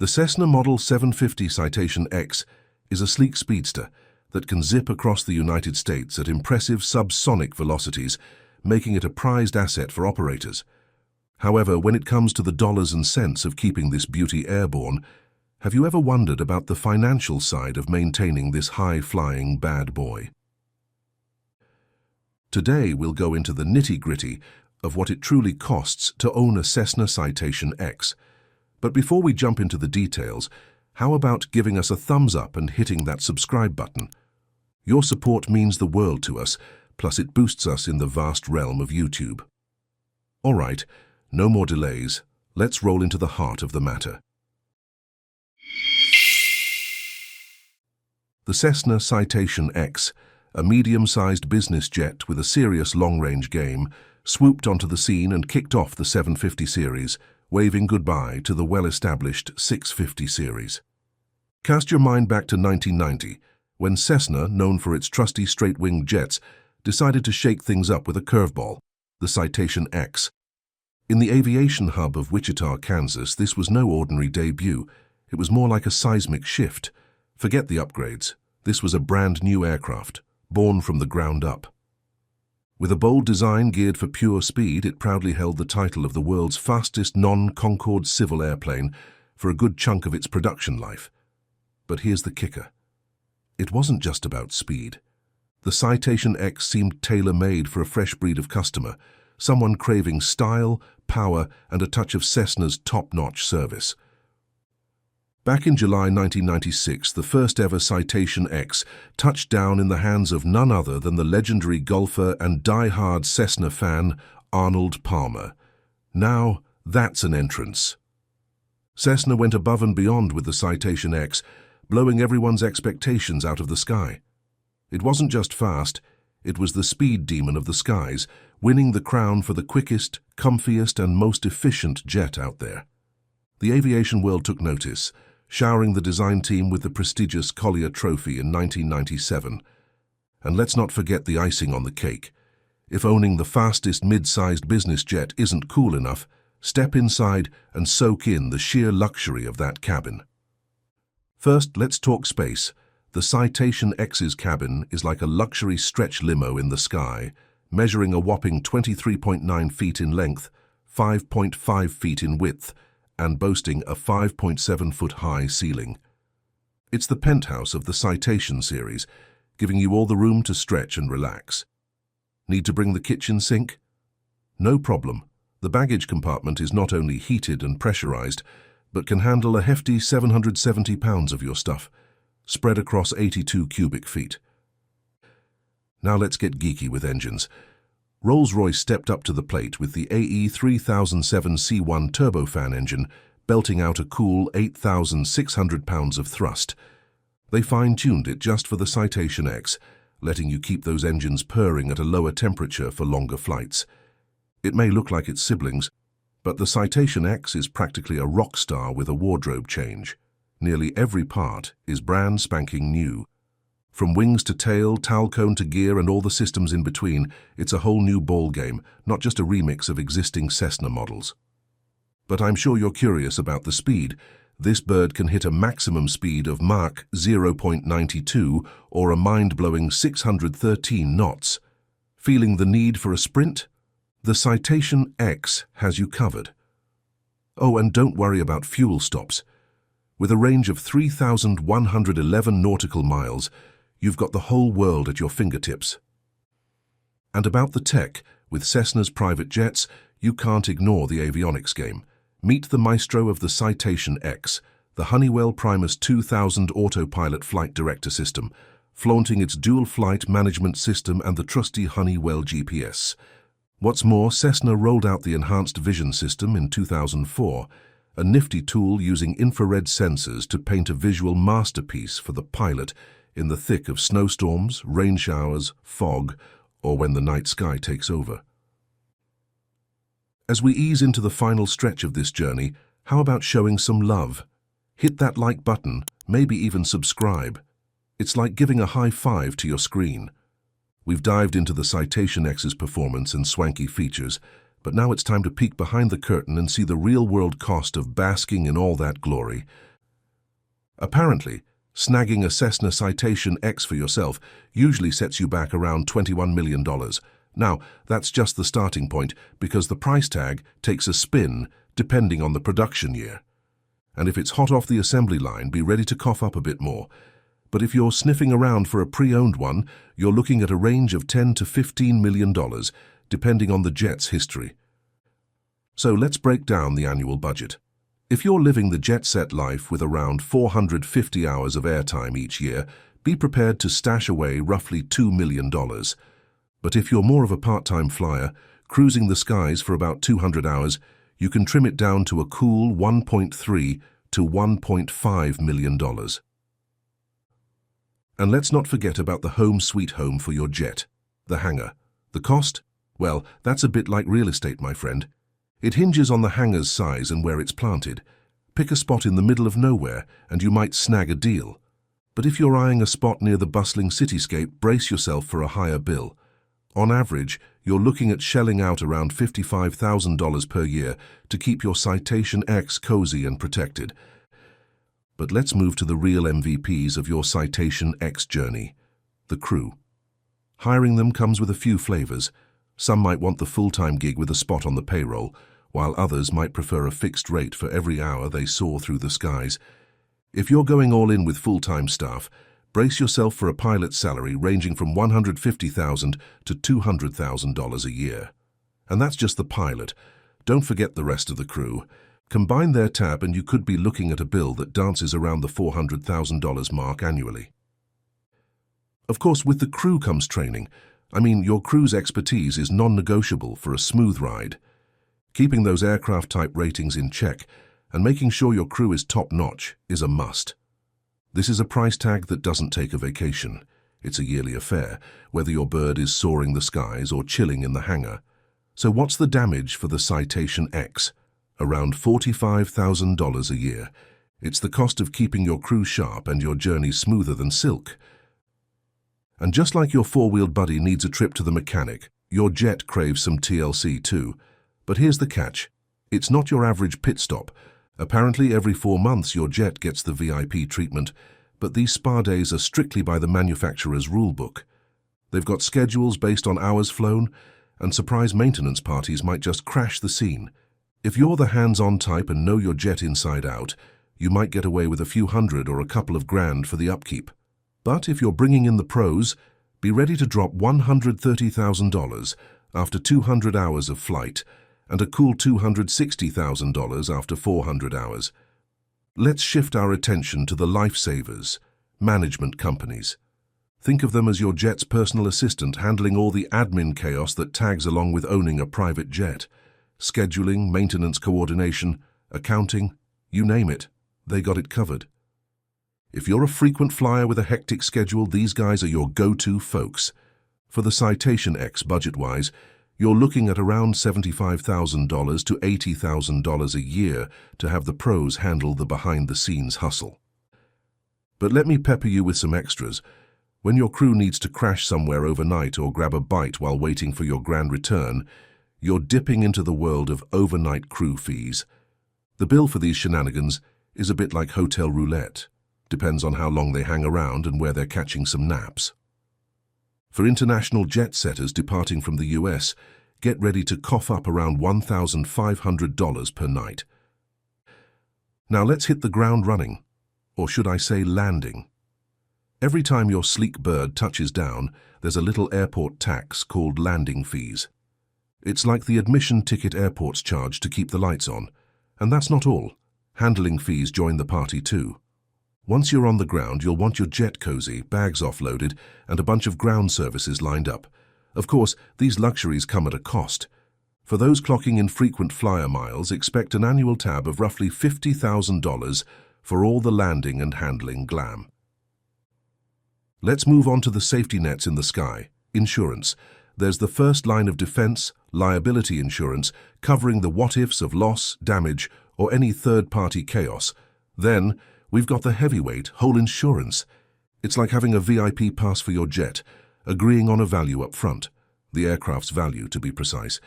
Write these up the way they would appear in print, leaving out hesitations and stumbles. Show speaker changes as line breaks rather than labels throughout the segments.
The Cessna Model 750 Citation X is a sleek speedster that can zip across the United States at impressive subsonic velocities, making it a prized asset for operators. However, when it comes to the dollars and cents of keeping this beauty airborne, have you ever wondered about the financial side of maintaining this high-flying bad boy? Today, we'll go into the nitty-gritty of what it truly costs to own a Cessna Citation X. But before we jump into the details, how about giving us a thumbs up and hitting that subscribe button? Your support means the world to us, plus it boosts us in the vast realm of YouTube. All right, no more delays. Let's roll into the heart of the matter. The Cessna Citation X, a medium-sized business jet with a serious long-range game, swooped onto the scene and kicked off the 750 series, waving goodbye to the well-established 650 series. Cast your mind back to 1990, when Cessna, known for its trusty straight-winged jets, decided to shake things up with a curveball, the Citation X. In the aviation hub of Wichita, Kansas, this was no ordinary debut. It was more like a seismic shift. Forget the upgrades. This was a brand new aircraft, born from the ground up. With a bold design geared for pure speed, it proudly held the title of the world's fastest non-Concorde civil airplane for a good chunk of its production life. But here's the kicker. It wasn't just about speed. The Citation X seemed tailor-made for a fresh breed of customer, someone craving style, power, and a touch of Cessna's top-notch service. Back in July 1996, the first-ever Citation X touched down in the hands of none other than the legendary golfer and die-hard Cessna fan, Arnold Palmer. Now, that's an entrance. Cessna went above and beyond with the Citation X, blowing everyone's expectations out of the sky. It wasn't just fast, it was the speed demon of the skies, winning the crown for the quickest, comfiest, and most efficient jet out there. The aviation world took notice, showering the design team with the prestigious Collier Trophy in 1997. And let's not forget the icing on the cake. If owning the fastest mid-sized business jet isn't cool enough, step inside and soak in the sheer luxury of that cabin. First, let's talk space. The Citation X's cabin is like a luxury stretch limo in the sky, measuring a whopping 23.9 feet in length, 5.5 feet in width, and boasting a 5.7-foot-high ceiling. It's the penthouse of the Citation series, giving you all the room to stretch and relax. Need to bring the kitchen sink? No problem. The baggage compartment is not only heated and pressurized, but can handle a hefty 770 pounds of your stuff, spread across 82 cubic feet. Now let's get geeky with engines. Rolls-Royce stepped up to the plate with the AE 3007 C1 turbofan engine, belting out a cool 8,600 pounds of thrust. They fine-tuned it just for the Citation X, letting you keep those engines purring at a lower temperature for longer flights. It may look like its siblings, but the Citation X is practically a rock star with a wardrobe change. Nearly every part is brand spanking new. From wings to tail, towel cone to gear, and all the systems in between, it's a whole new ballgame, not just a remix of existing Cessna models. But I'm sure you're curious about the speed. This bird can hit a maximum speed of Mach 0.92 or a mind-blowing 613 knots. Feeling the need for a sprint? The Citation X has you covered. Oh, and don't worry about fuel stops. With a range of 3,111 nautical miles, you've got the whole world at your fingertips. And about the tech, with Cessna's private jets, you can't ignore the avionics game. Meet the maestro of the Citation X, the Honeywell Primus 2000 autopilot flight director system, flaunting its dual flight management system and the trusty Honeywell GPS. What's more, Cessna rolled out the enhanced vision system in 2004, a nifty tool using infrared sensors to paint a visual masterpiece for the pilot in the thick of snowstorms, rain showers, fog, or when the night sky takes over. As we ease into the final stretch of this journey, how about showing some love? Hit that like button, maybe even subscribe. It's like giving a high five to your screen. We've dived into the Citation X's performance and swanky features, but now it's time to peek behind the curtain and see the real-world cost of basking in all that glory. Apparently, snagging a Cessna Citation X for yourself usually sets you back around $21 million. Now, that's just the starting point because the price tag takes a spin depending on the production year. And if it's hot off the assembly line, be ready to cough up a bit more. But if you're sniffing around for a pre-owned one, you're looking at a range of $10 to $15 million, depending on the jet's history. So let's break down the annual budget. If you're living the jet-set life with around 450 hours of airtime each year, be prepared to stash away roughly $2 million. But if you're more of a part-time flyer, cruising the skies for about 200 hours, you can trim it down to a cool $1.3 to $1.5 million. And let's not forget about the home sweet home for your jet, the hangar. The cost? Well, that's a bit like real estate, my friend. It hinges on the hangar's size and where it's planted. Pick a spot in the middle of nowhere and you might snag a deal. But if you're eyeing a spot near the bustling cityscape, brace yourself for a higher bill. On average, you're looking at shelling out around $55,000 per year to keep your Citation X cozy and protected. But let's move to the real MVPs of your Citation X journey, the crew. Hiring them comes with a few flavors. Some might want the full-time gig with a spot on the payroll, while others might prefer a fixed rate for every hour they soar through the skies. If you're going all in with full-time staff, brace yourself for a pilot's salary ranging from $150,000 to $200,000 a year. And that's just the pilot. Don't forget the rest of the crew. Combine their tab and you could be looking at a bill that dances around the $400,000 mark annually. Of course, with the crew comes training. Your crew's expertise is non-negotiable for a smooth ride. Keeping those aircraft type ratings in check and making sure your crew is top-notch is a must. This is a price tag that doesn't take a vacation. It's a yearly affair, whether your bird is soaring the skies or chilling in the hangar. So what's the damage for the Citation X? Around $45,000 a year. It's the cost of keeping your crew sharp and your journey smoother than silk. And just like your four-wheeled buddy needs a trip to the mechanic, your jet craves some TLC too. But here's the catch. It's not your average pit stop. Apparently every 4 months your jet gets the VIP treatment, but these spa days are strictly by the manufacturer's rulebook. They've got schedules based on hours flown, and surprise maintenance parties might just crash the scene. If you're the hands-on type and know your jet inside out, you might get away with a few hundred or a couple of grand for the upkeep. But if you're bringing in the pros, be ready to drop $130,000 after 200 hours of flight and a cool $260,000 after 400 hours. Let's shift our attention to the lifesavers, management companies. Think of them as your jet's personal assistant handling all the admin chaos that tags along with owning a private jet. Scheduling, maintenance coordination, accounting, you name it, they got it covered. If you're a frequent flyer with a hectic schedule, these guys are your go-to folks. For the Citation X budget-wise, you're looking at around $75,000 to $80,000 a year to have the pros handle the behind-the-scenes hustle. But let me pepper you with some extras. When your crew needs to crash somewhere overnight or grab a bite while waiting for your grand return, you're dipping into the world of overnight crew fees. The bill for these shenanigans is a bit like hotel roulette. Depends on how long they hang around and where they're catching some naps. For international jet setters departing from the US, get ready to cough up around $1,500 per night. Now let's hit the ground running, or should I say landing. Every time your sleek bird touches down, there's a little airport tax called landing fees. It's like the admission ticket airports charge to keep the lights on. And that's not all. Handling fees join the party too. Once you're on the ground, you'll want your jet cozy, bags offloaded, and a bunch of ground services lined up. Of course, these luxuries come at a cost. For those clocking in frequent flyer miles, expect an annual tab of roughly $50,000 for all the landing and handling glam. Let's move on to the safety nets in the sky, insurance. There's the first line of defense, liability insurance, covering the what-ifs of loss, damage, or any third-party chaos. Then, we've got the heavyweight, whole insurance. It's like having a VIP pass for your jet, agreeing on a value up front, the aircraft's value to be precise.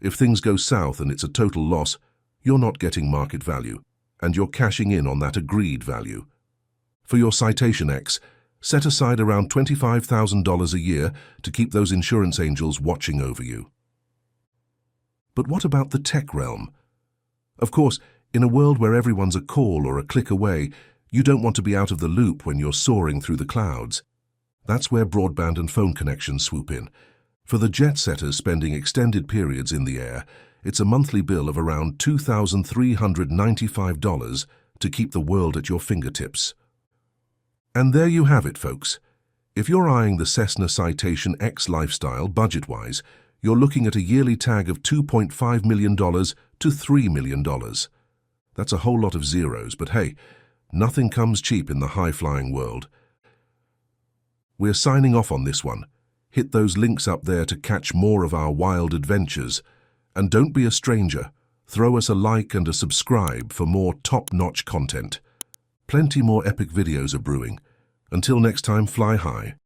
If things go south and it's a total loss, you're not getting market value, and you're cashing in on that agreed value. For your Citation X, set aside around $25,000 a year to keep those insurance angels watching over you. But what about the tech realm? Of course, in a world where everyone's a call or a click away, you don't want to be out of the loop when you're soaring through the clouds. That's where broadband and phone connections swoop in. For the jet setters spending extended periods in the air, it's a monthly bill of around $2,395 to keep the world at your fingertips. And there you have it, folks. If you're eyeing the Cessna Citation X lifestyle budget-wise, you're looking at a yearly tag of $2.5 million to $3 million. That's a whole lot of zeros, but hey, nothing comes cheap in the high-flying world. We're signing off on this one. Hit those links up there to catch more of our wild adventures. And don't be a stranger. Throw us a like and a subscribe for more top-notch content. Plenty more epic videos are brewing. Until next time, fly high.